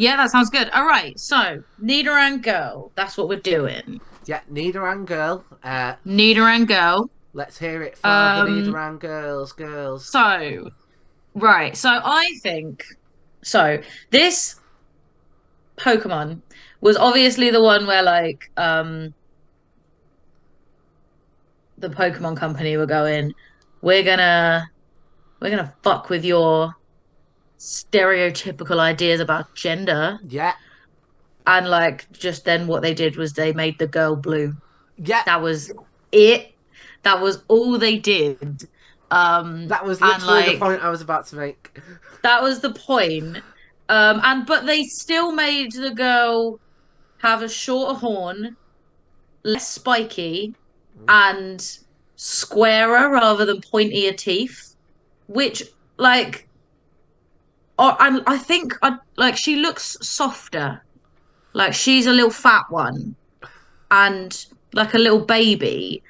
Yeah, that sounds good. All right, so nidoran girl. That's what we're doing. Yeah, Nidoran girl. Nidoran girl. Let's hear it for the Um. Nidoran girls. Girls. So right. So I think so. This Pokemon was obviously the one where the Pokemon company were going, we're gonna we're gonna fuck with your stereotypical ideas about gender. Yeah, And just then what they did was they made the girl blue. yeah. That was it. That was all they did. That was And literally the point I was about to make. that was the point. And but they still made the girl have a shorter horn, less spiky, and squarer rather than pointier teeth, which like and I think she looks softer. Like she's a little fat one and like a little baby.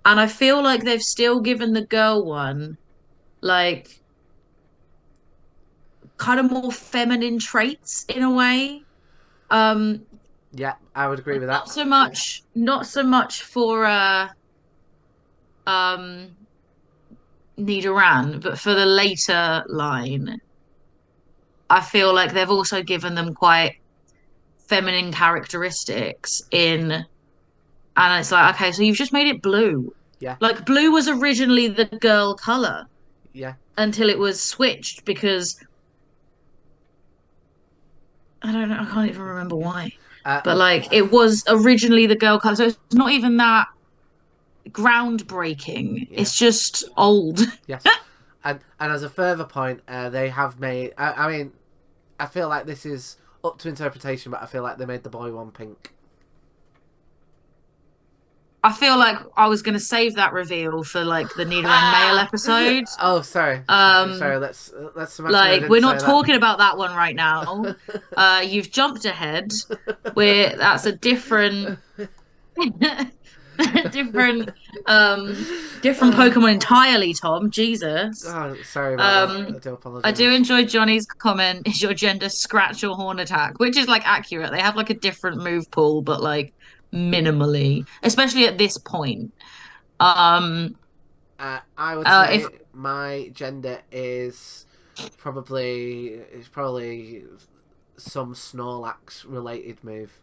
And I feel like they've still given the girl one like kind of more feminine traits in a way. Um, Yeah, I would agree with that. not so much for um Nidoran, but for the later line, I feel like they've also given them quite feminine characteristics and it's like, okay, so you've just made it blue. Yeah, Like blue was originally the girl color yeah. until it was switched because I don't know, I can't even remember Yeah. why. Uh, But like it was originally the girl color. So it's not even that groundbreaking. yeah. It's just old. Yes. And as a further point, they have made. I mean, I feel like this is up to interpretation, but I feel like they made the boy one pink. I feel like I was gonna save that reveal for like the Nidoran male episode. Oh, sorry, Um, sorry. Let's imagine I didn't we're say not that. talking about that one right now. You've jumped ahead. Where that's a different, different, different Pokemon entirely. Tom, Jesus. Oh, sorry about that. Um, I do I do apologise. enjoy Johnny's comment. Is your gender scratch or horn attack? Which is like accurate. They have like a different move pool, but like minimally, especially at this point. Um, I would if say my gender is probably some Snorlax related move,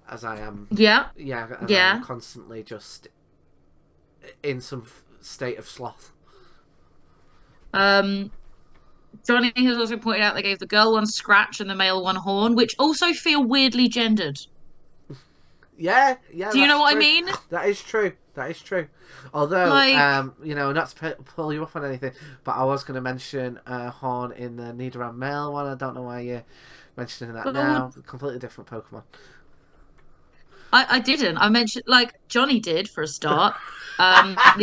as I am. yeah, Yeah, as I am yeah. constantly just in some state of sloth. Um, Johnny has also pointed out they gave the girl one scratch and the male one horn, which also feel weirdly gendered. Yeah, yeah, Do you know that's what I true. mean? That is true. That is true. Although, Like, not to pull you up on anything, but I was going to mention Horn in the Nidoran male one. I don't know why you're mentioning that well, now. Completely different Pokemon. I didn't. I mentioned like Johnny did for a start. The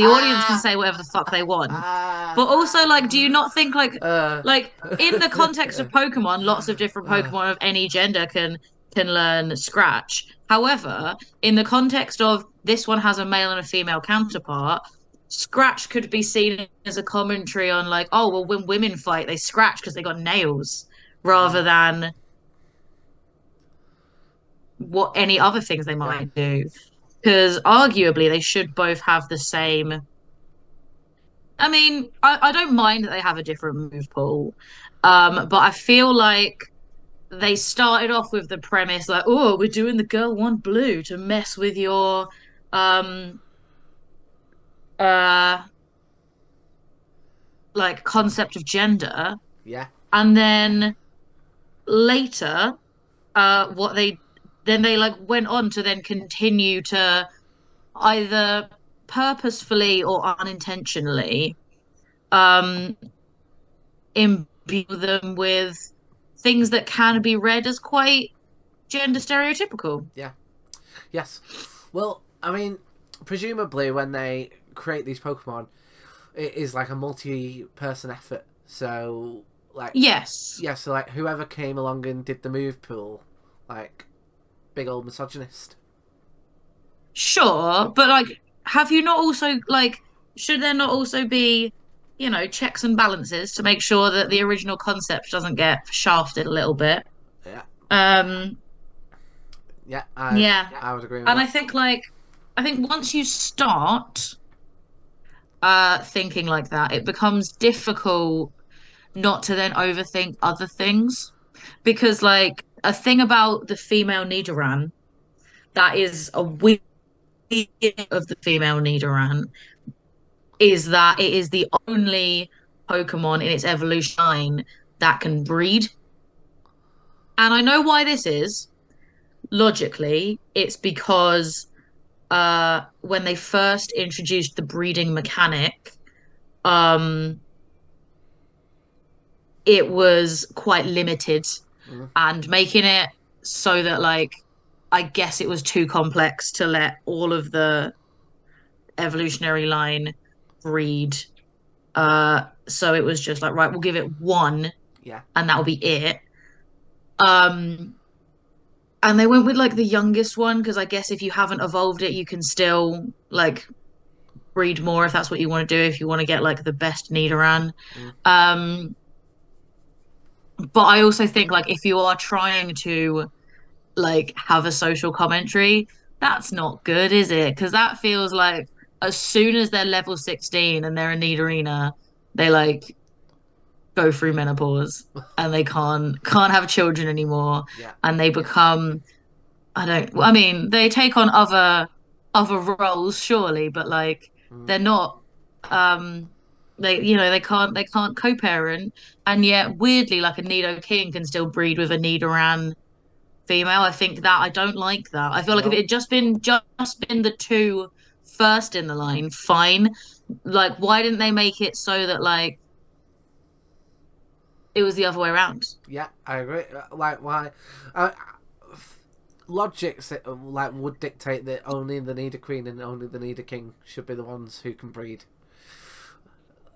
audience can say whatever the fuck they want. Ah, But also, like, do you not think uh, like in the context of Pokemon, lots of different uh, Pokemon of any gender can learn Scratch. However, in the context of this one has a male and a female counterpart, Scratch could be seen as a commentary on like, oh well, when women fight, they scratch because they got nails, rather than what any other things they yeah, might do. Because arguably they should both have the same. I mean, I don't mind that they have a different move pool. But I feel like they started off with the premise like, oh, we're doing the girl one blue to mess with your um uh like concept of gender. yeah, And then later, what they like went on to then continue to either purposefully or unintentionally um imbue them with things that can be read as quite gender stereotypical. yeah, yes. Well, I mean, presumably when they create these Pokemon, it is like a multi-person effort. So, like, Yes, yeah, so like whoever came along and did the move pool, like, big old misogynist. sure, but like, have you not also like, should there not also be, checks and balances to make sure that the original concept doesn't get shafted a little bit? Um, Yeah, yeah. I would agree with And that. I think once you start thinking like that, it becomes difficult not to then overthink other things. Because like a thing about the female nidoran that is a weird of the female nidoran is that it is the only Pokemon in its evolution line that can breed. And I know why this is. Logically, it's because when they first introduced the breeding mechanic, um it was quite limited Mm. and making it so that like I guess it was too complex to let all of the evolutionary line breed. So it was just like, right, we'll give it one Yeah. and that'll be it. Um, and they went with like the youngest one because I guess if you haven't evolved it, you can still like breed more if that's what you want to do, if you want to get like the best Nidoran. Mm. Um, but I also think like if you are trying to like have a social commentary, that's not good, is it? Because that feels like as soon as they're level 16 and they're a Nidorina, they like go through menopause and they can't have children anymore Yeah. and they become I mean they take on other roles surely, but like Mm. they're not um they can't co-parent, and yet weirdly like a Nidoking can still breed with a Nidoran female. I think that I don't like that. I feel like if it No. had just been the two first in the line, fine. Like why didn't they make it so that like it was the other way around? Yeah, I agree. Like, why? Uh, Logic like would dictate that only the Nido Queen and only the Nido King should be the ones who can breed.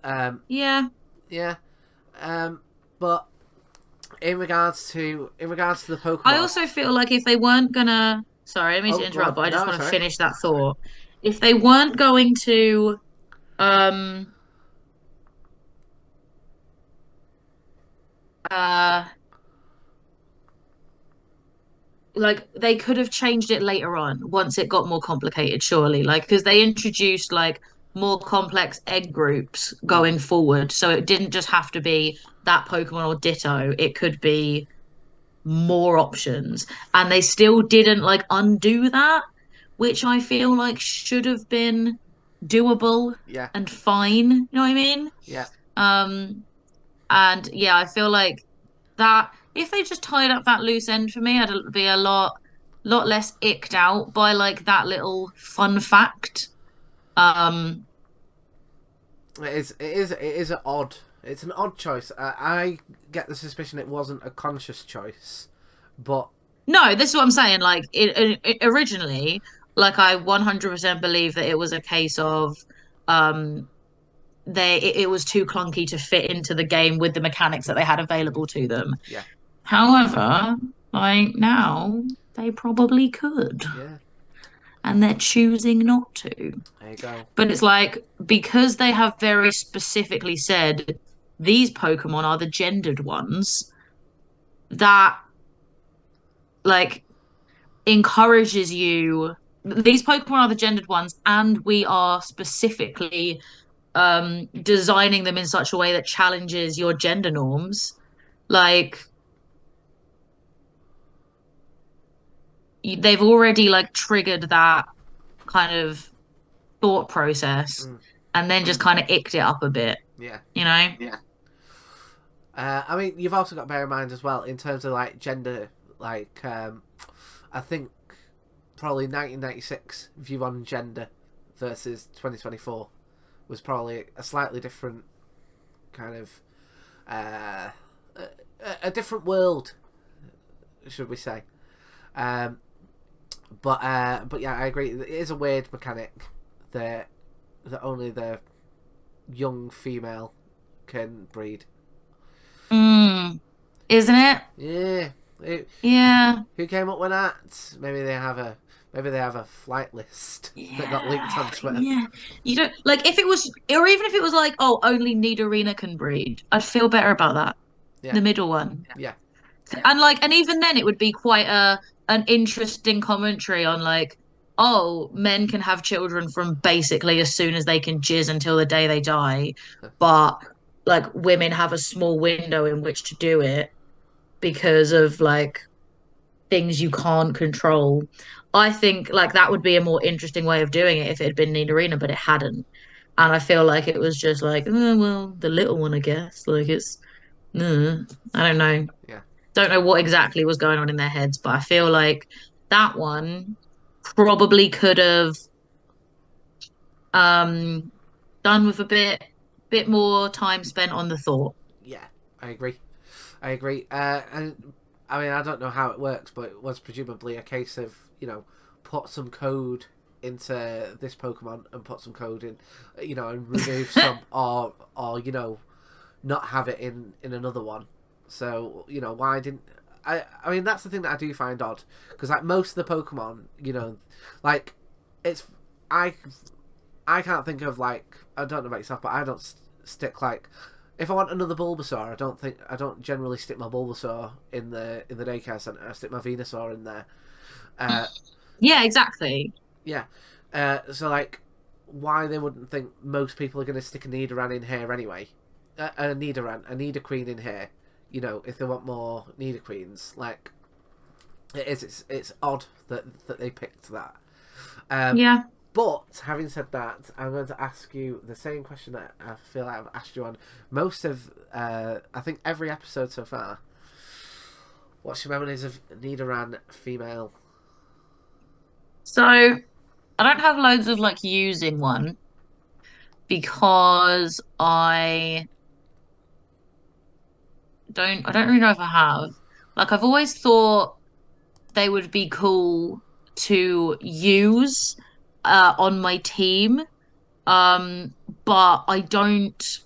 Um, Yeah. yeah. But in regards to the I Pokemon. also feel like if they weren't gonna, sorry, I didn't mean to Oh, go on. interrupt, but I just No, want to sorry. finish that thought. If they weren't going to, um, uh, like they could have changed it later on once it got more complicated, surely. Like, because they introduced like more complex egg groups Mm. going forward. So it didn't just have to be that Pokemon or Ditto, it could be more options. And they still didn't like undo that, which I feel like should have been doable Yeah. and fine. You know what I mean? Yeah. Um, and yeah, I feel like that if they just tied up that loose end for me, I'd be a lot less icked out by like that little fun fact. Um, It is. It is. It is an odd. It's an odd choice. I get the suspicion it wasn't a conscious choice, but no, this is what I'm saying. Like it originally, like I 100% believe that it was a case of um it was too clunky to fit into the game with the mechanics that they had available to them. yeah. However, like now they probably could, Yeah. and they're choosing not to. There you go. But it's like because they have very specifically said these Pokemon are the gendered ones, that like encourages you. These Pokemon are the gendered ones, and we are specifically designing them in such a way that challenges your gender norms. Like they've already like triggered that kind of thought process Mm. and then just kind of icked it up a bit, Yeah. you know? Yeah. I mean, you've also got to bear in mind as well in terms of like gender. Like, I think probably 1996 view on gender versus 2024 was probably a slightly different kind of a different world, should we say? Um, but yeah, I agree. It is a weird mechanic that only the young female can breed. Mm, isn't it? Yeah. Yeah. Who came up with that? Maybe they have a flight list that got leaked Yeah. on Twitter. Yeah. You don't like if it was, or even if it was like, oh, only Nidorina can breed, I'd feel better about that. Yeah. The middle one. Yeah. And like, and even then, it would be quite a an interesting commentary on like, oh, men can have children from basically as soon as they can jizz until the day they die, but like women have a small window in which to do it because of like things you can't control. I think like that would be a more interesting way of doing it if it had been Nidorina, but it hadn't. And I feel like it was just like, oh, well, the little one, I guess. Like it's, I don't know. Yeah. Don't know what exactly was going on in their heads, but I feel like that one probably could have um done with a bit more time spent on the thought. Yeah, I agree. I agree. And I mean, I don't know how it works, but it was presumably a case of, put some code into this Pokemon and put some code in, and remove some, or not have it in another one. So why didn't I mean, that's the thing that I do find odd, because like most of the Pokemon, like it's I I can't think of, like, I don't know about yourself, but I don't stick, like, if I want another Bulbasaur, I don't generally stick my Bulbasaur in the daycare centre. I stick my Venusaur in there. Uh, Yeah, exactly. yeah. So like, why they wouldn't think most people are going to stick a Nidoran in here anyway? A Nidoqueen in here. If they want more Nidoqueens, like, it's odd that they picked that. Yeah. But having said that, I'm going to ask you the same question that I feel like I've asked you on most of, I think, every episode so far. What's your memories of Nidoran female? So I don't have loads of like using one because I don't really know if I have. Like I've always thought they would be cool to use on my team. Um, but I don't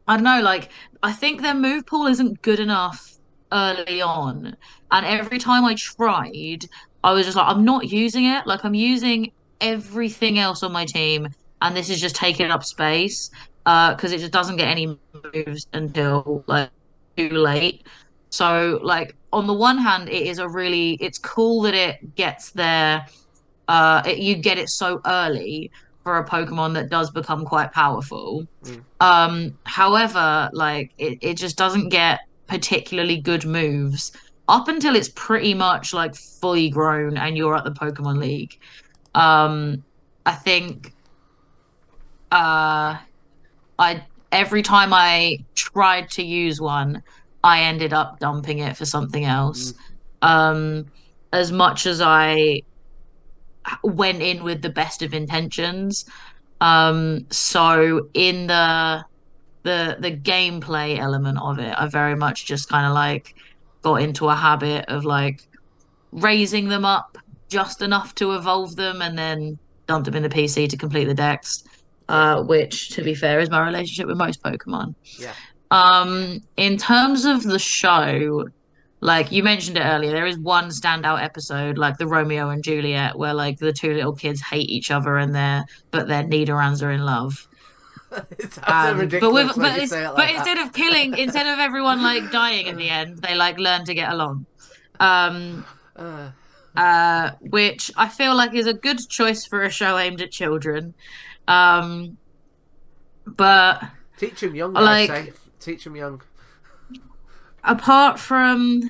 know, like I think their move pool isn't good enough early on. And every time I tried, I was just like, I'm not using it. Like I'm using everything else on my team, and this is just taking up space. Because it just doesn't get any moves until like too late. So like on the one hand, it's cool that it gets there you get it so early for a Pokemon that does become quite powerful. Mm. However, like it just doesn't get particularly good moves up until it's pretty much like fully grown and you're at the Pokemon League. I think uh I every time I tried to use one, I ended up dumping it for something else. Mm. Um, as much as I went in with the best of intentions. So in the gameplay element of it, I very much just kind of like got into a habit of like raising them up just enough to evolve them and then dumped them in the PC to complete the dex. Yeah, Which, to be fair, is my relationship with most Pokemon. yeah, In terms of the show, like you mentioned it earlier, there is one standout episode, like the Romeo and Juliet, where like the two little kids hate each other and their Nidorans are in love. it sounds so And but ridiculous with when you say it but like that. instead of everyone like dying in the end, they like learn to get along. Um, uh, which I feel like is a good choice for a show aimed at children. Um, but Teach him young, I say. like Teach him young. apart from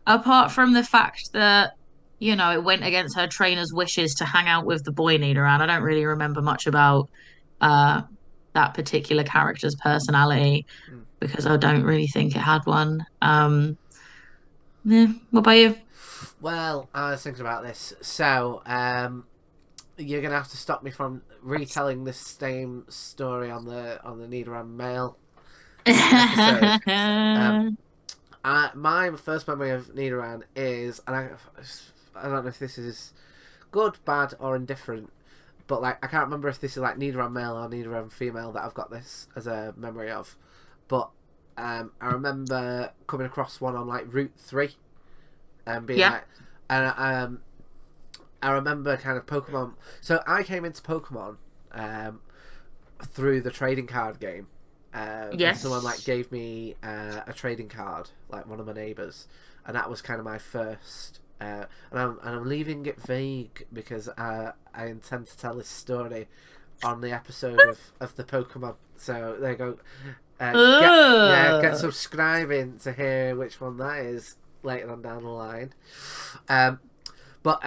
apart from the fact that it went against her trainer's wishes to hang out with the boy Nidoran, I don't really remember much about uh that particular character's personality Mm. because I don't really think it had one. Yeah, what about you? Well, I was thinking about this. So, you're gonna have to stop me from retelling this same story on the Nidoran male episode. Um, my first memory of Nidoran is, and I don't know if this is good, bad, or indifferent, but like I can't remember if this is like Nidoran male or Nidoran female that I've got this as a memory of. But I remember coming across one on like Route 3 and being Yeah, like, and I remember kind of Pokemon. So I came into Pokemon through the trading card game. and someone like Yes. gave me a trading card, like one of my neighbours, and that was kind of my first. And I'm leaving it vague because I intend to tell this story on the episode of the Pokemon. So there you go. Get Ugh. subscribing to hear which one that is later on down the line. Um, but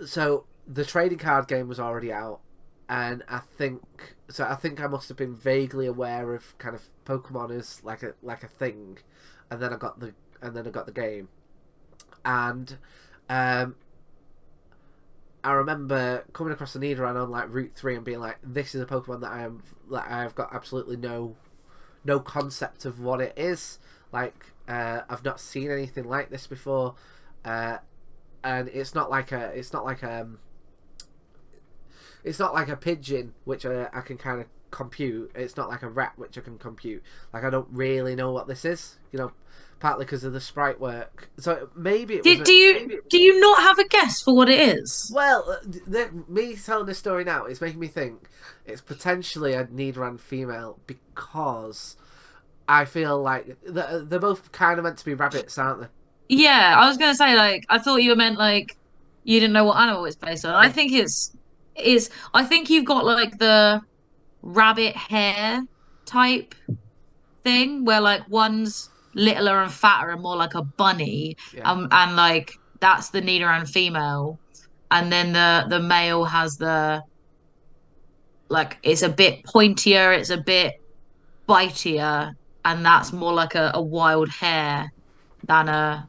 so the trading card game was already out, and I think I must have been vaguely aware of kind of Pokemon as like a thing, and then I got the game, and um, I remember coming across the Nidoran on like Route 3 and being like, this is a Pokemon that I've got absolutely no concept of what it is. Like I've not seen anything like this before, and it's not like a pigeon which I can kind of compute. It's not like a rat which I can compute. Like I don't really know what this is, partly because of the sprite work. So maybe it was Do you not have a guess for what it is? well, me telling this story now is making me think it's potentially a Nidoran female because I feel like they're both kind of meant to be rabbits, aren't they? Yeah, I was gonna say like I thought you meant like you didn't know what animal it's based on. I No. think it's is I think you've got like the rabbit hair type thing where like one's littler and fatter and more like a bunny, Yeah. and like that's the Nidoran female, and then the male has the like it's a bit pointier, it's a bit bitier, and that's more like a wild hare than a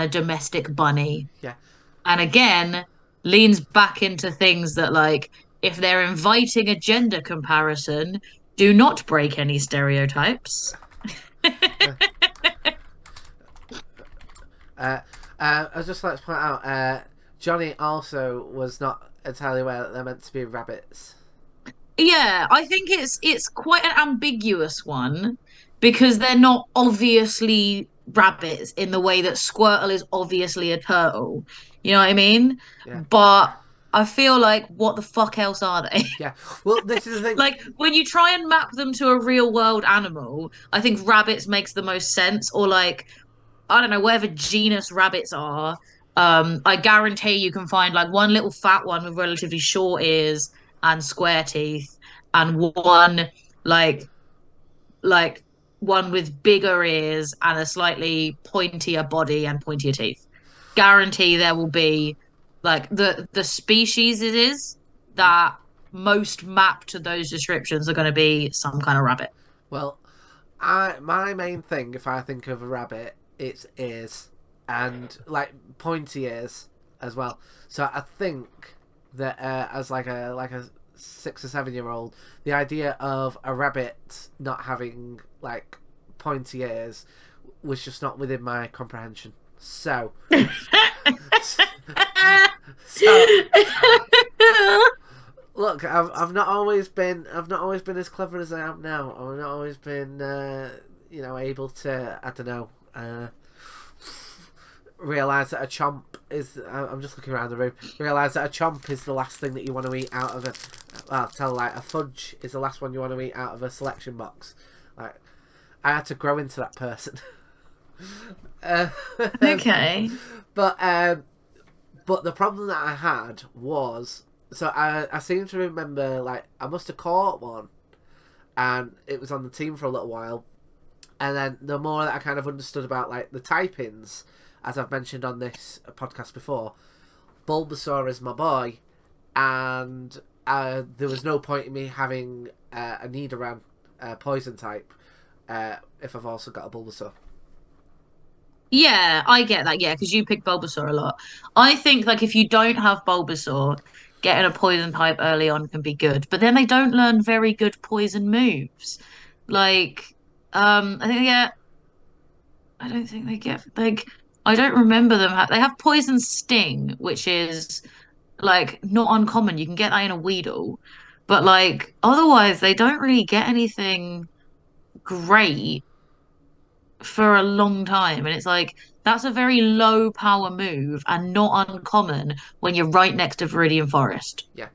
domestic bunny. Yeah. And again, leans back into things that like if they're inviting a gender comparison, do not break any stereotypes. Uh, uh, I just like to point out, Johnny also was not entirely aware that they're meant to be rabbits. Yeah, I think it's quite an ambiguous one because they're not obviously rabbits in the way that Squirtle is obviously a turtle. You know what I mean? Yeah. But I feel like what the fuck else are they? Yeah. Well, this is the thing. Like when you try and map them to a real world animal, I think rabbits makes the most sense, or like I don't know, whatever genus rabbits are. I guarantee you can find like one little fat one with relatively short ears and square teeth, and one like like one with bigger ears and a slightly pointier body and pointier teeth. Guarantee there will be like the species it is that most map to those descriptions are going to be some kind of rabbit. Well, my main thing, if I think of a rabbit, it's ears and like pointy ears as well. So I think that as like a 6 or 7 year old, the idea of a rabbit not having like pointy ears was just not within my comprehension. So, so look, I've not always been as clever as I am now. I've not always been able to, I don't know, realize that a chomp is. I'm just looking around the room. Realize that a chomp is the last thing that you want to eat out of a. Well, tell like a fudge is the last one you want to eat out of a selection box. Like I had to grow into that person. uh, Okay. but the problem that I had was, so I seem to remember like I must have caught one, and it was on the team for a little while, and then the more that I kind of understood about like the typings, as I've mentioned on this podcast before, Bulbasaur is my boy, and there was no point in me having a Nidoran poison type if I've also got a Bulbasaur. Yeah, I get that. Yeah, because you pick Bulbasaur a lot. I think like if you don't have Bulbasaur, getting a poison type early on can be good, but then they don't learn very good poison moves. Like, I think they get. I don't think they get like. I don't remember them. They have Poison Sting, which is like not uncommon. You can get that in a Weedle, but like otherwise they don't really get anything great for a long time. And it's like that's a very low power move and not uncommon when you're right next to Viridian Forest. Yeah.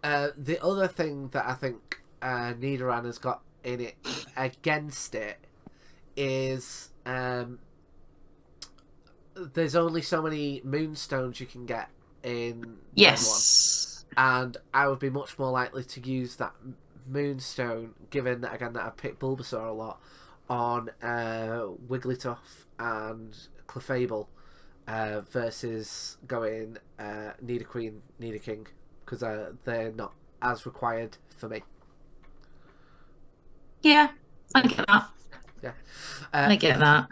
The other thing that I think Nidoran has got in it against it is there's only so many moonstones you can get in Gen 1. Yes. And I would be much more likely to use that moonstone, given that, again, that I picked Bulbasaur a lot, on Wigglytuff and Clefable versus going Nidoqueen, Nidoking, because they're not as required for me. Yeah, I get that. Yeah. I get that.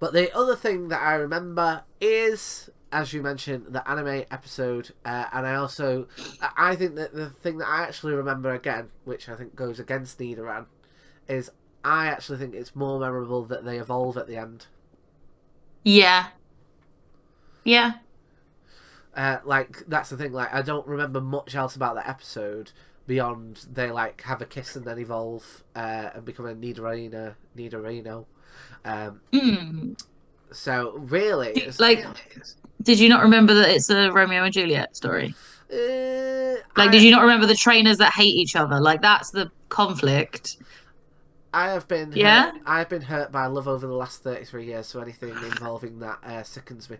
But the other thing that I remember is, as you mentioned, the anime episode, and I think that the thing that I actually remember again, which I think goes against Nidoran, is I actually think it's more memorable that they evolve at the end. Yeah. Yeah. Like, that's the thing, like, I don't remember much else about that episode beyond they, like, have a kiss and then evolve and become a Nidorino. Mm. So, really... Like, did you not remember that it's a Romeo and Juliet story? Like, did I you not remember the trainers that hate each other? Like, that's the conflict. have been Yeah? hurt. I've been hurt by love over the last 33 years, so anything involving that sickens me.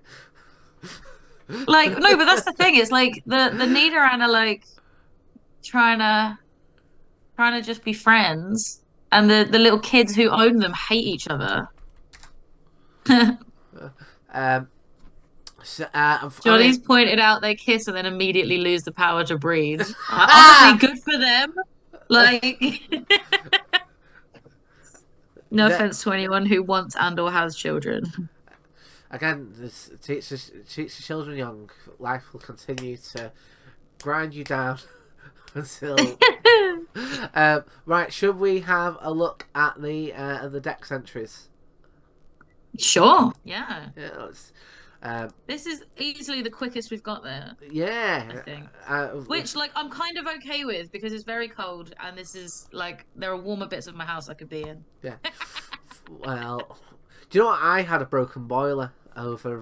Like, no, but that's the thing. It's like the Nidoran are like trying to just be friends, and the little kids who own them hate each other. Um, so, Johnny's pointed out they kiss and then immediately lose the power to breed. Honestly, good for them. Like, no offense to anyone who wants and or has children. again, teach the children young. Life will continue to grind you down until. Right, should we have a look at the dex entries? Sure. Yeah. Yeah, let's. This is easily the quickest we've got there, Yeah, I think. which, like, I'm kind of okay with because it's very cold and this is like there are warmer bits of my house I could be in. Yeah. Well, do you know what? I had a broken boiler over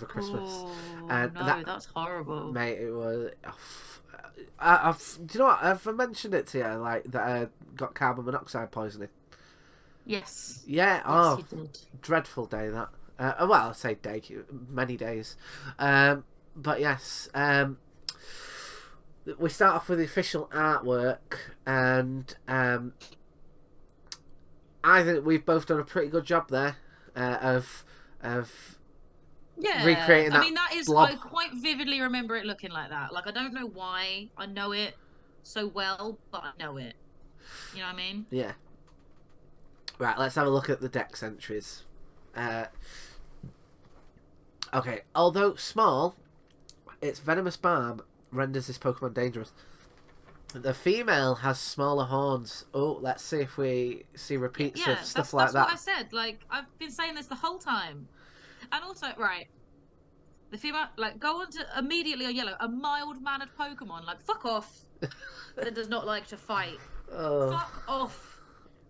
Christmas, Oh, and no, that's horrible. mate, it was. Do you know what? I've mentioned it to you, like that I got carbon monoxide poisoning. Yes. Yeah. Yes, Oh, you did. dreadful day that. Well, I say day, many days. But yes. We start off with the official artwork, and I think we've both done a pretty good job there of Yeah. recreating that. I mean, that is, blob. I quite vividly remember it looking like that. Like, I don't know why I know it so well, but I know it. You know what I mean? Yeah. Right, let's have a look at the dex entries. Okay, although small, its venomous barb renders this Pokemon dangerous. The female has smaller horns. Oh, let's see if we see repeats of stuff like that's that. what I said. Like, I've been saying this the whole time. And also, right, the female, like, go on to immediately on yellow, a mild-mannered Pokemon. Like, fuck off. That does not like to fight. Oh. Fuck off.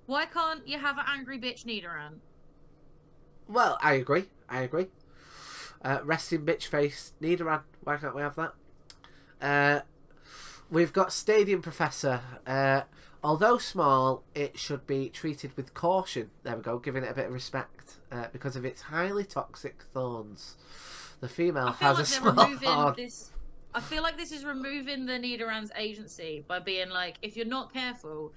Why can't you have an angry bitch Nidoran? Well, I agree. Resting bitch face Nidoran. Why can't we have that? We've got Stadium Professor. Although small, it should be treated with caution. There we go, giving it a bit of respect because of its highly toxic thorns. The female has a small horn. I feel like this is removing the Nidoran's agency by being like, if you're not careful,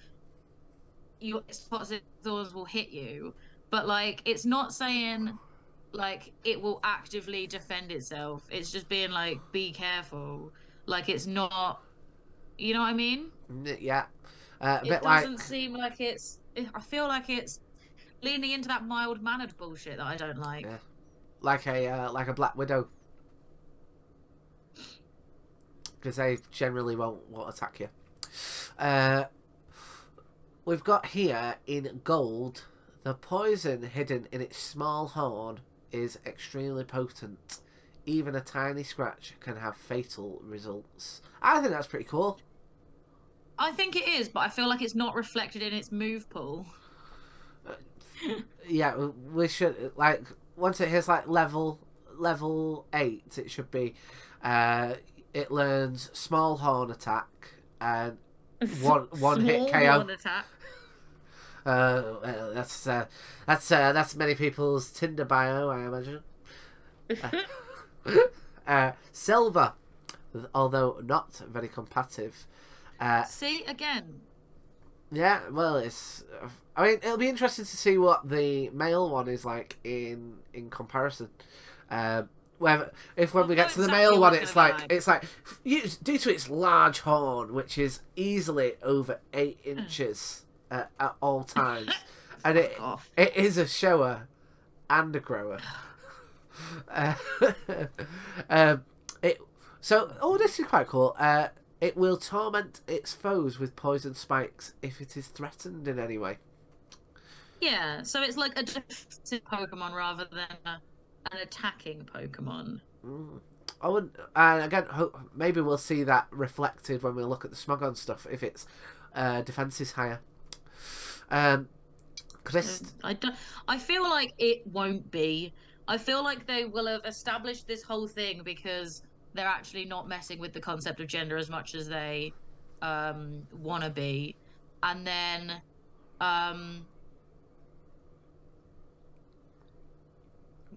your toxic thorns will hit you. But like, it's not saying like it will actively defend itself. It's just being like, be careful. Like, it's not. You know what I mean? Yeah. It doesn't seem like it's. I feel like it's leaning into that mild-mannered bullshit that I don't like. Yeah. Like a Black Widow, because they generally won't attack you. We've got here in gold, the poison hidden in its small horn is extremely potent. Even a tiny scratch can have fatal results. I think that's pretty cool. I think it is, but I feel like it's not reflected in its move pool. Yeah, we should, like, once it hits like level 8, it should be. It learns small horn attack and one hit KO. Horn attack. That's many people's Tinder bio, I imagine. Silver, although not very combative. See again. Yeah, well, it's. I mean, it'll be interesting to see what the male one is like in comparison. When we get to the male one, it's like due to its large horn, which is easily over 8 inches at all times, and it is a shower and a grower. This is quite cool. It will torment its foes with poison spikes if it is threatened in any way. Yeah, so it's like a defensive Pokemon rather than an attacking Pokemon. I wouldn't. And again, maybe we'll see that reflected when we look at the Smogon stuff if its defense is higher. Chris, I feel like it won't be. I feel like they will have established this whole thing because they're actually not messing with the concept of gender as much as they want to be, and then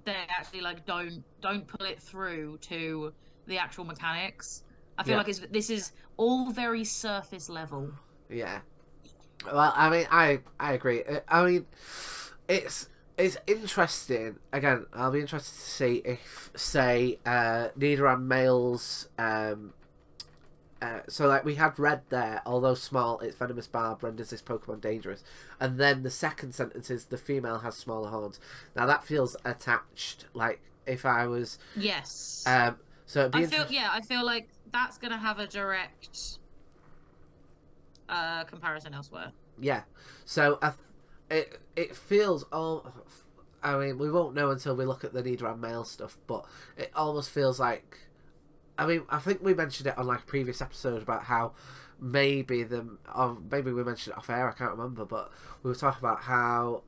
they actually like don't pull it through to the actual mechanics. I feel like this is all very surface level. Yeah. Well, I mean, I agree. I mean, it's interesting. Again, I'll be interested to see if, say, Nidoran males. So, like, we had Red there. Although small, its venomous barb renders this Pokemon dangerous. And then the second sentence is the female has smaller horns. Now that feels attached. Like if I was yes. So I feel like that's gonna have a direct comparison elsewhere. Yeah. So it feels all. I mean, we won't know until we look at the Nidoran male stuff, but it almost feels like. I mean, I think we mentioned it on like a previous episode about how maybe we mentioned it off air. I can't remember, but we were talking about how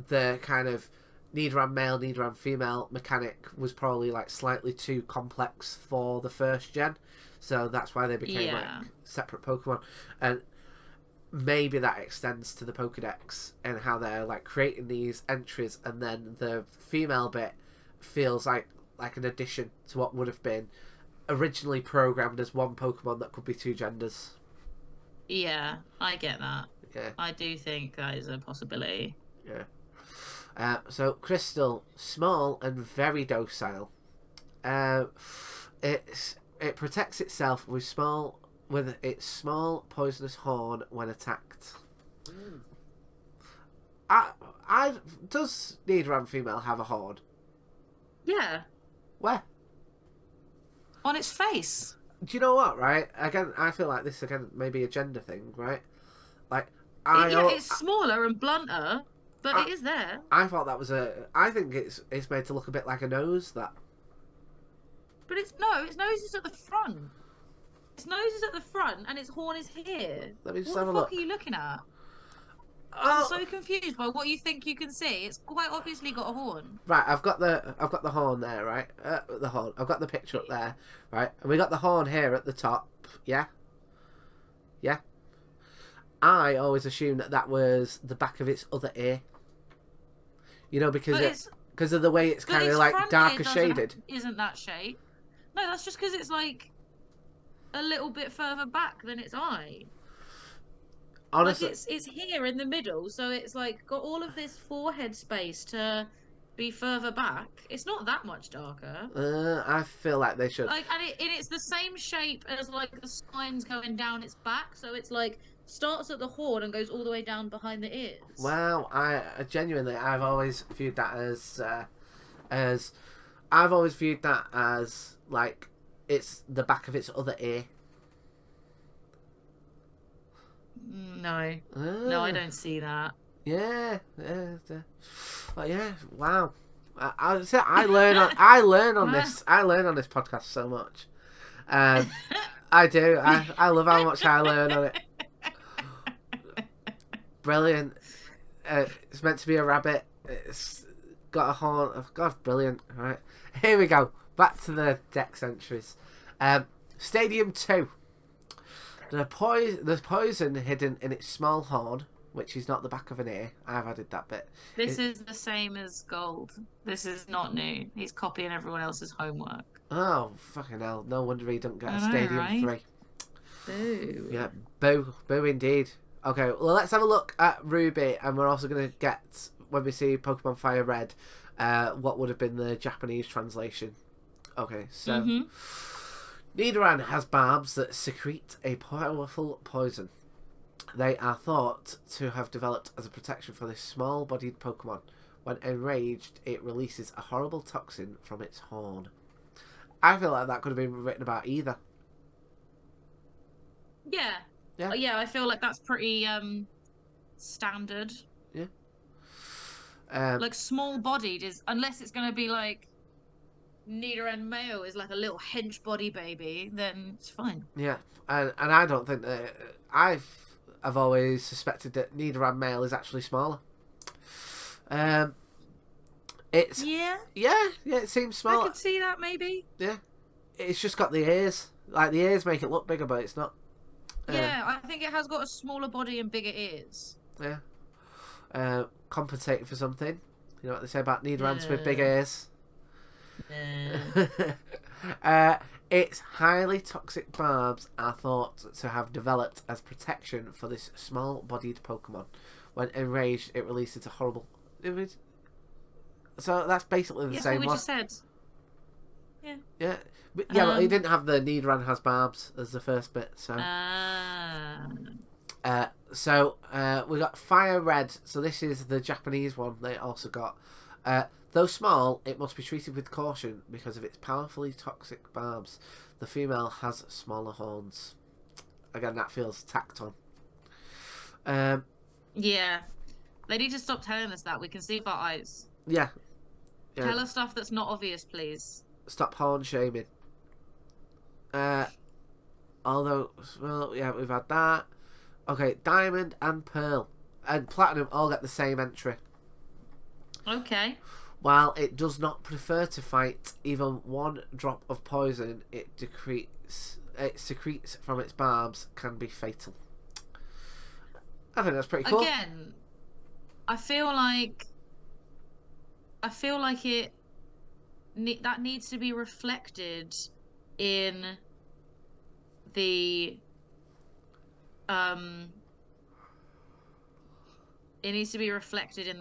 the kind of Nidoran male, Nidoran female mechanic was probably like slightly too complex for the first gen, so that's why they became like separate Pokemon, and maybe that extends to the Pokedex and how they're like creating these entries, and then the female bit feels like an addition to what would have been originally programmed as one Pokemon that could be two genders. Yeah, I get that. Yeah, I do think that is a possibility. Yeah. So Crystal, small and very docile. It protects itself with its small poisonous horn when attacked. Does Nidoran female have a horn? Yeah. Where? On its face. Do you know what? Right. Again, I feel like this may be a gender thing, right? Like it's smaller and blunter, but it is there. I thought that was I think it's made to look a bit like a nose. That. But its nose is at the front. Its nose is at the front, and its horn is here. Let me just what have the a fuck look. Are you looking at? I'm so confused by what you think you can see. It's quite obviously got a horn. Right, I've got the horn there, right? The horn. I've got the picture up there, right? And we got the horn here at the top. Yeah. Yeah. I always assumed that was the back of its other ear. You know, because of the way it's kind of like darker shaded. Isn't that shape? No, that's just because it's like a little bit further back than its eye. Honestly, like it's here in the middle, so it's like got all of this forehead space to be further back. It's not that much darker. I feel like they should. Like, and it's the same shape as like the spines going down its back, so it's like starts at the horn and goes all the way down behind the ears. Wow, I've always viewed that as I've always viewed that as like it's the back of its other ear. No, no, I don't see that. Yeah. Wow. I learn on this. I learn on this podcast so much. I do. I love how much I learn on it. Brilliant. It's meant to be a rabbit. It's got a horn. God, brilliant. All right, here we go. Back to the Dex entries. Stadium 2. There's poison hidden in its small horn, which is not the back of an ear. I've added that bit. This It, is the same as gold. This is not new. He's copying everyone else's homework. oh, fucking hell. No wonder he don't get a I know, Stadium right? 3. Boo. Yeah, boo. Boo indeed. Okay, well, let's have a look at Ruby, and we're also going to get, when we see Pokemon Fire Red, what would have been the Japanese translation. Okay, so... Nidoran has barbs that secrete a powerful poison. They are thought to have developed as a protection for this small-bodied Pokemon. When enraged, it releases a horrible toxin from its horn. I feel like that could have been written about either. Yeah. Yeah. Yeah, I feel like that's pretty standard. Yeah. Like small bodied is unless it's gonna be like Nidoran male is like a little hench body baby, then it's fine. Yeah, and I don't think that... I've always suspected that Nidoran male is actually smaller. It's... Yeah. Yeah, it seems smaller. I could see that maybe. Yeah. It's just got the ears. Like, the ears make it look bigger, but it's not. Yeah, I think it has got a smaller body and bigger ears. Yeah. Compensating for something. You know what they say about Nidorans with big ears? Its highly toxic barbs are thought to have developed as protection for this small-bodied Pokemon. When enraged, it releases a horrible... So that's basically the same what we one. just said. Yeah. Yeah. But he didn't have the Nidoran has barbs as the first bit, so... we got Fire Red. So this is the Japanese one they also got. Though small, it must be treated with caution because of its powerfully toxic barbs. The female has smaller horns. Again, that feels tacked on. Yeah. They need to stop telling us that. We can see with our eyes. Yeah. Tell us stuff that's not obvious, please. Stop horn shaming. Although, well, yeah, we've had that. Okay, Diamond and Pearl and Platinum all get the same entry. Okay. While it does not prefer to fight even one drop of poison it secretes from its barbs can be fatal. I think that's pretty cool. Again, I feel like it that needs to be reflected in the it needs to be reflected in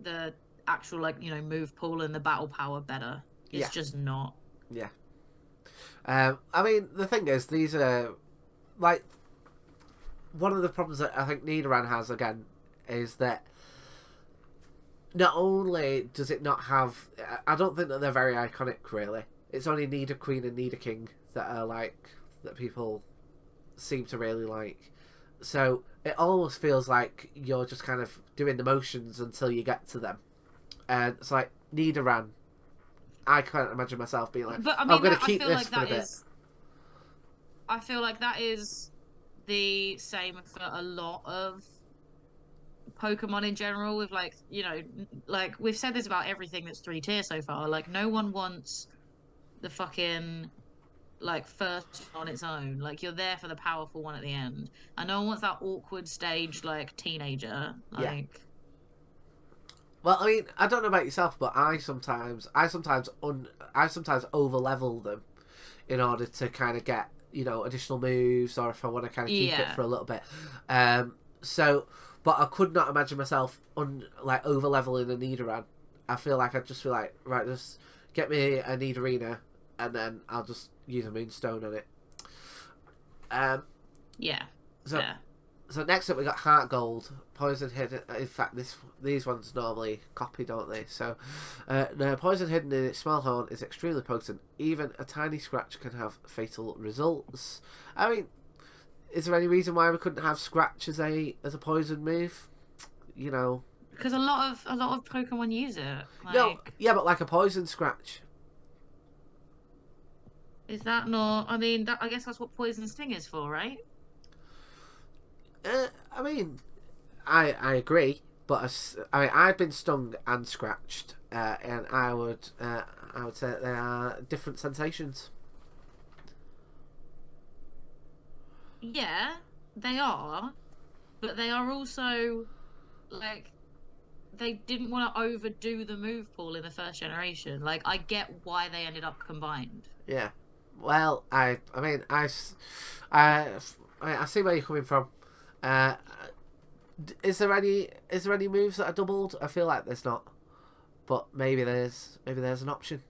the actual, like, you know, move pool and the battle power better. It's just not. Yeah. I mean, the thing is, these are like one of the problems that I think Nidoran has again is that not only does it not have, I don't think that they're very iconic really. It's only Nidoqueen and Nidoking that are like that people seem to really like. So it almost feels like you're just kind of doing the motions until you get to them. And it's like Nidoran. I can't imagine myself being like, but I mean, I'm going to keep this for a bit. I feel like that is the same for a lot of Pokemon in general. With, like, you know, like we've said this about everything that's 3 tier so far. Like, no one wants the fucking like first on its own. Like, you're there for the powerful one at the end, and no one wants that awkward stage like teenager. Like, yeah. Well, I mean, I don't know about yourself, but I sometimes over level them in order to kind of get, you know, additional moves, or if I want to kind of keep it for a little bit. But I could not imagine myself over leveling a Nidoran. I feel like I'd just be like, right, just get me a Nidorina, and then I'll just use a Moonstone on it. So next up we got Heart Gold, Poison Hidden. In fact, these ones normally copy, don't they? So the poison hidden in its small horn is extremely potent. Even a tiny scratch can have fatal results. I mean, is there any reason why we couldn't have Scratch as a poison move? You know, because a lot of Pokemon use it. Like... No, yeah, but like a poison Scratch. Is that not? I mean, I guess that's what Poison Sting is for, right? I mean, I agree, but I've been stung and scratched, and I would say that they are different sensations. yeah, they are, but they are also like they didn't want to overdo the move pool in the first generation. Like, I get why they ended up combined. Yeah. Well, I mean, I, I see where you're coming from. Uh, is there any moves that are doubled? I feel like there's not, but maybe there's an option.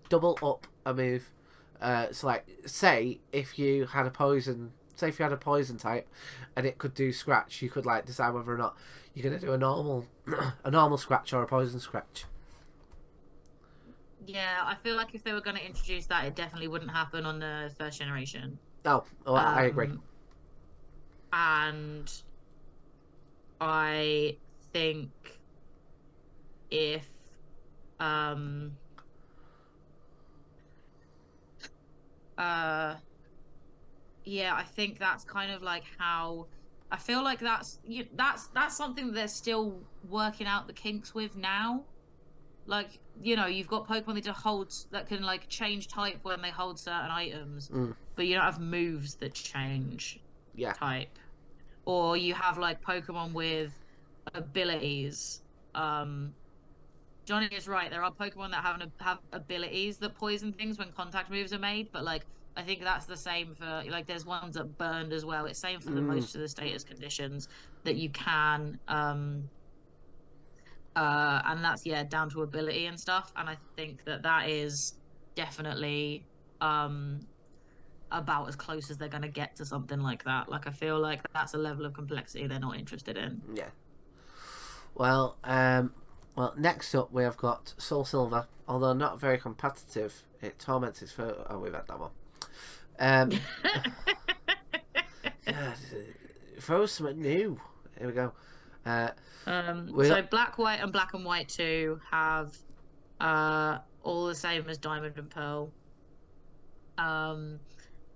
Double up a move. So like, say if you had a poison, say if you had a poison type, and it could do scratch, you could like decide whether or not you're gonna do a normal, a normal scratch or a poison scratch. Yeah, I feel like if they were going to introduce that, it definitely wouldn't happen on the first generation. Oh, well, I agree. Um, and I think if um uh yeah, I think that's kind of like how I feel like that's something they're still working out the kinks with now. Like, you've got Pokemon that that can like change type when they hold certain items, Mm, but you don't have moves that change yeah, type. Or you have like Pokemon with abilities. Um Johnny is right. There are Pokemon that have abilities that poison things when contact moves are made, but like I think that's the same for like there's ones that burned as well. It's same for the mm, most of the status conditions that you can and that's yeah down to ability and stuff. And I think that that is definitely um about as close as they're going to get to something like that. Like I feel like that's a level of complexity they're not interested in. yeah. Well, next up we have got Soul Silver. Although not very competitive, it torments its foe. Oh, we've had that one. Um, yeah, throw something new. Here we go. Uh, we So got black, white, and black and white 2 have all the same as diamond and pearl. Um,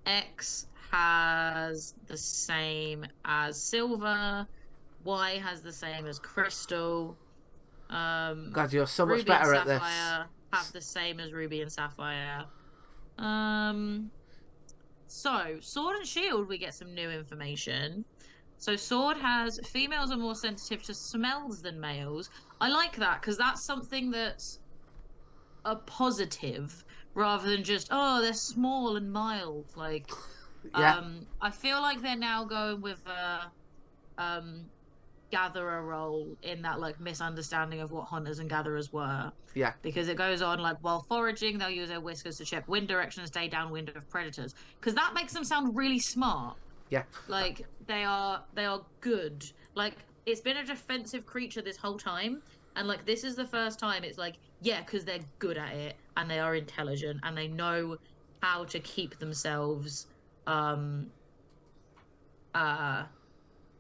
X has the same as silver. Y has the same as crystal. God, you're so much Ruby and better at this. sapphire have the same as ruby and sapphire. Um, so sword and shield, we get some new information. So sword has females are more sensitive to smells than males. I like that because that's something that's a positive rather than just they're small and mild. Like Yeah, I feel like they're now going with a um gatherer role in that like misunderstanding of what hunters and gatherers were. yeah, Because it goes on like while foraging, they'll use their whiskers to check wind direction and stay downwind of predators. Because that makes them sound really smart. yeah, Like they are good. Like it's been a defensive creature this whole time, and like this is the first time it's like yeah, because they're good at it and they are intelligent and they know how to keep themselves um uh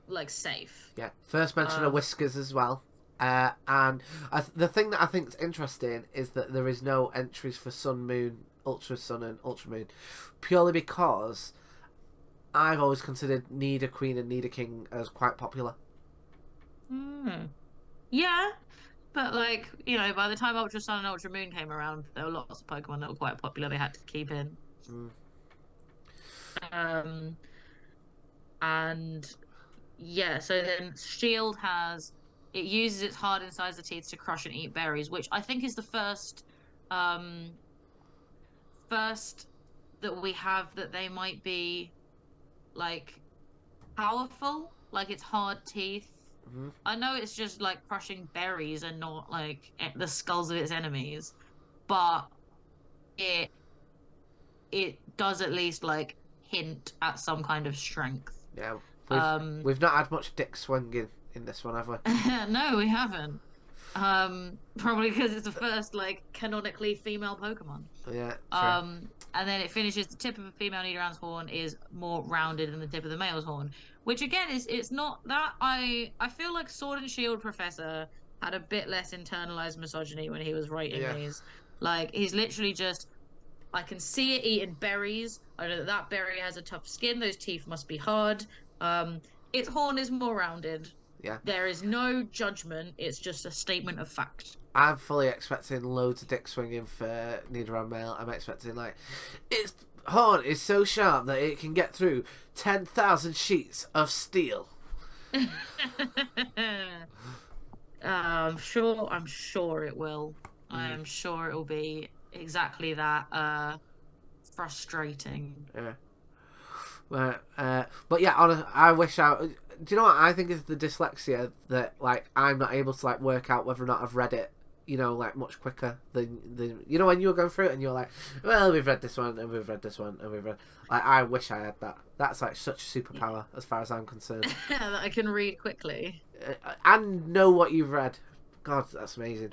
like safe. yeah. First mention of Um whiskers as well. And the thing that I think is interesting is that there is no entries for Sun, Moon, Ultra Sun, and Ultra Moon, purely because I've always considered Nidoqueen and Nidoking as quite popular. hmm. Yeah, but like, by the time Ultra Sun and Ultra Moon came around, there were lots of Pokemon that were quite popular they had to keep in. Mm, Um and yeah, so then Shield has it uses its hard incisor teeth to crush and eat berries, which I think is the um first that we have that they might be like powerful, like its hard teeth. mm, I know it's just like crushing berries and not like the skulls of its enemies, but it it does at least like hint at some kind of strength. yeah, Um, we've not had much dick swinging in this one, have we? no, we haven't. Probably because it's the first like canonically female Pokemon. Yeah, true. And then it finishes the tip of a female Nidoran's horn is more rounded than the tip of the male's horn, which again is it's not that I feel like Sword and Shield Professor had a bit less internalized misogyny when he was writing Yeah, these. Like he's literally just I can see it eating berries. I know that that berry has a tough skin. Those teeth must be hard. Its horn is more rounded. Yeah. There is no judgment. It's just a statement of fact. I'm fully expecting loads of dick swinging for nidoran male. I'm expecting like its horn is so sharp that it can get through 10,000 sheets of steel. I'm sure it will. I am sure it will be exactly that. Frustrating. Yeah. But yeah, I wish I. Do you know what I think is the dyslexia that like I'm not able to like work out whether or not I've read it. You know, like much quicker than you know when you were going through it and you're like, well, we've read this one and we've read this one and we've read. Like, I wish I had that. That's like such a superpower as far as I'm concerned. That I can read quickly. And know what you've read. God, that's amazing.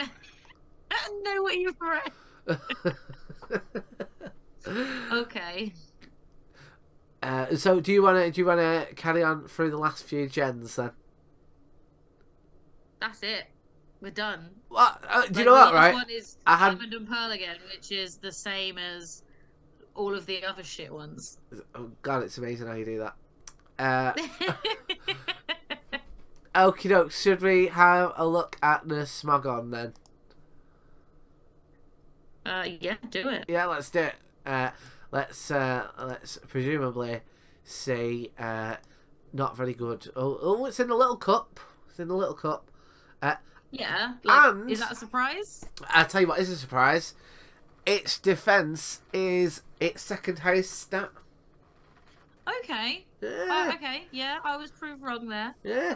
I know what you've read. Okay. So do you wanna carry on through the last few gens then? That's it. We're done. Well, do you Like, know the what? last Right, one is I had. Diamond and Pearl again, which is the same as all of the other shit ones. Oh God, it's amazing how you do that. Okie doke, should we have a look at the Smogon then? Yeah, do it. Yeah, let's do it. Let's presumably say not very good. Oh, it's in a little cup. It's in a little cup. Yeah, like, And is that a surprise? I'll tell you what is a surprise. Its defense is its second highest stat. Okay. Yeah. Okay. Yeah, I was proved wrong there. Yeah.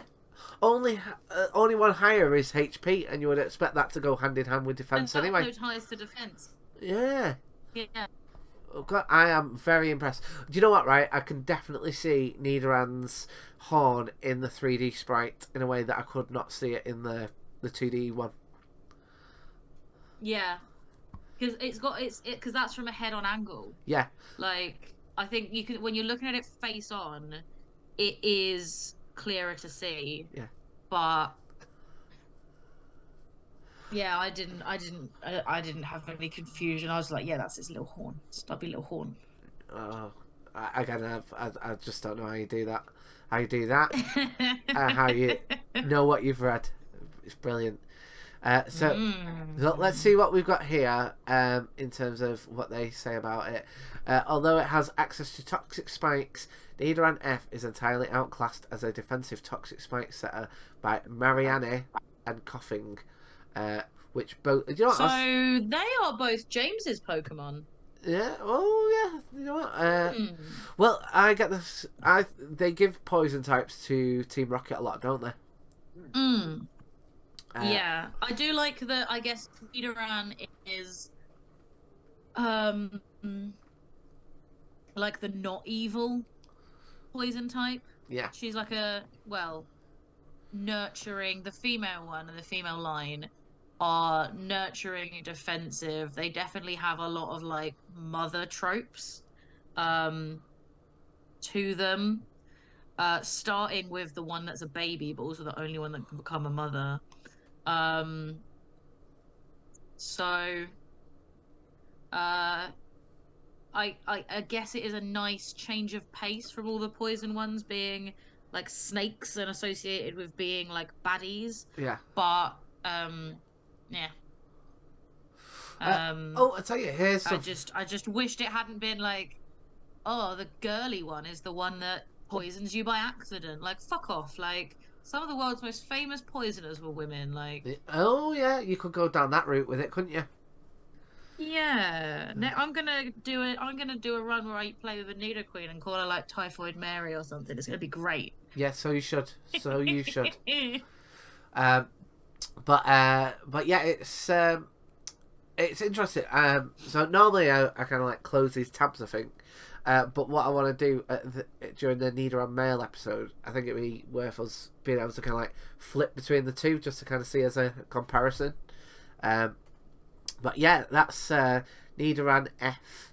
Only one higher is HP, and you would expect that to go hand in hand with defense And anyway. Those highest to defense. Yeah. Yeah. Oh God, I am very impressed. Do you know what? Right, I can definitely see Nidoran's horn in the 3D sprite in a way that I could not see it in the 2D one. Yeah. Because because that's from a head-on angle. Yeah. Like, I think you can, when you're looking at it face on, it is clearer to see. Yeah. But yeah, I didn't have any confusion. I was like, yeah, that's his little horn, stubby little horn. Oh, I just don't know how you do that. How you do that? How you know what you've read? It's brilliant. So let's see what we've got here in terms of what they say about it. Although it has access to toxic spikes, Nidoran F is entirely outclassed as a defensive toxic spike setter by Marianne and Coughing, which both. Do you know what? So they are both James's Pokemon. Yeah. Oh, yeah. You know what? Well, I get this. They give poison types to Team Rocket a lot, don't they? Yeah, I do like that. I guess Nidoran is, like the not evil poison type. Yeah. She's like nurturing. The female one and the female line are nurturing and defensive. They definitely have a lot of like mother tropes, to them. Starting with the one that's a baby, but also the only one that can become a mother. So, I guess it is a nice change of pace from all the poison ones being like snakes and associated with being like baddies. Yeah. But, yeah. I tell you, here's something. I just wished it hadn't been like, oh, the girly one is the one that poisons you by accident. Like, fuck off. Like, some of the world's most famous poisoners were women. Like, oh yeah, you could go down that route with it, couldn't you? yeah. Now, I'm gonna do it. I'm gonna do a run where I play with a Nidoqueen and call her like Typhoid Mary or something. It's gonna be great. Yeah, so you should. So you should. But yeah, it's interesting. So normally I kind of like close these tabs, I think. But what I want to do during the Nidoran Male episode, I think it'd be worth us being able to kind of like flip between the two just to kind of see as a comparison. But yeah, that's Nidoran F.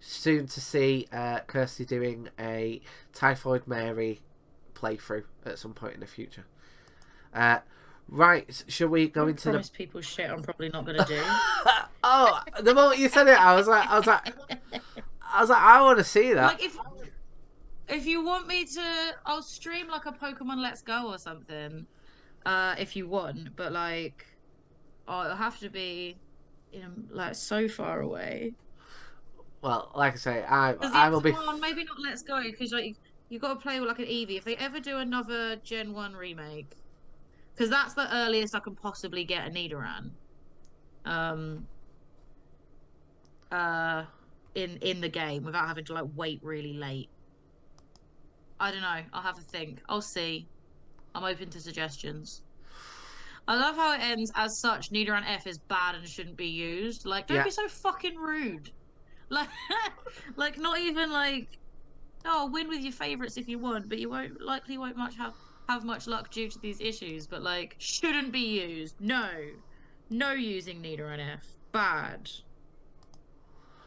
Soon to see Kirsty doing a Typhoid Mary playthrough at some point in the future. Right, shall we go into promise people shit I'm probably not gonna do. Oh, the moment you said it, I was like, I want to see that. Like If you want me to, I'll stream like a Pokemon Let's Go or something. If you want, but like, oh, it'll have to be like so far away. Well, like I say, Because I yeah, will be. come on, maybe not Let's Go, because like you got to play with like an Eevee. If they ever do another Gen 1 remake, because that's the earliest I can possibly get a Nidoran. Um, uh, in the game without having to like wait really late. I don't know. I'll have to think. I'll see. I'm open to suggestions. I love how it ends as such. Nidoran F is bad and shouldn't be used. Like, don't Yeah, be so fucking rude. Like, like not even like, oh, win with your favorites if you want, but you won't much have much luck due to these issues. But like, shouldn't be used. No, no using Nidoran F. Bad.